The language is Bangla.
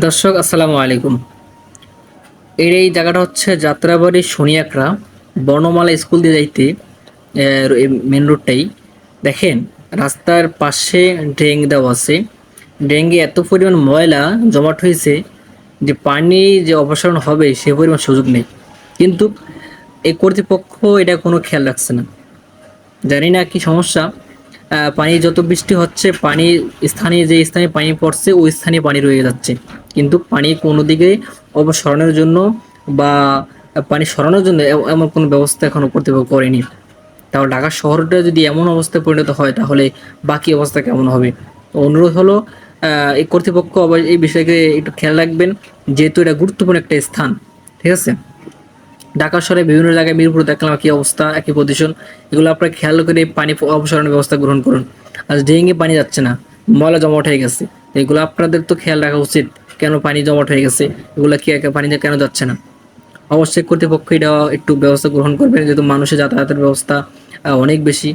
দর্শক আসসালামু আলাইকুম। এই জায়গাটা হচ্ছে যাত্রাবাড়ি শনিয়াকড়া বর্ণমালা স্কুল দিয়ে যাইতে মেন রোডটাই দেখেন। রাস্তার পাশে ড্রেন দেওয়া আছে। ড্রেনে এত পরিমাণ ময়লা জমাট হয়েছে যে পানি যে অপসারণ হবে সে পরিমাণ সুযোগ নেই। কিন্তু এই কর্তৃপক্ষ এটা কোনো খেয়াল রাখছে না। জানি না কি সমস্যা। পানি যত বৃষ্টি হচ্ছে পানি যে স্থানে পানি পড়ছে ওই স্থানে পানি রয়ে যাচ্ছে, কিন্তু পানি কোনো দিকে অপসারণের জন্য বা পানি সরানোর জন্য এমন কোনো ব্যবস্থা এখনো কর্তৃপক্ষ করেনি। তাও ঢাকা শহরটা যদি এমন অবস্থায় পরিণত হয় তাহলে বাকি অবস্থা কেমন হবে। তো অনুরোধ হলো এই কর্তৃপক্ষ এই বিষয়কে একটু খেয়াল রাখবেন, যেহেতু এটা গুরুত্বপূর্ণ একটা স্থান। ঠিক আছে, ঢাকা শহরে বিভিন্ন জায়গায় মিরপুরে দেখলাম একই অবস্থা, একই পজিশন। এগুলো আপনারা খেয়াল করে পানি অপসারণের ব্যবস্থা গ্রহণ করুন। আর ড্রেনে পানি যাচ্ছে না, ময়লা জমাট হয়ে গেছে। এগুলো আপনাদের তো খেয়াল রাখা উচিত, কেন পানি জমাট হয়ে গেছে, এগুলো কি পানিতে কেন যাচ্ছে না। অবশ্যই কর্তৃপক্ষ এটা একটু ব্যবস্থা গ্রহণ করবেন, যেহেতু মানুষের যাতায়াতের ব্যবস্থা অনেক বেশি।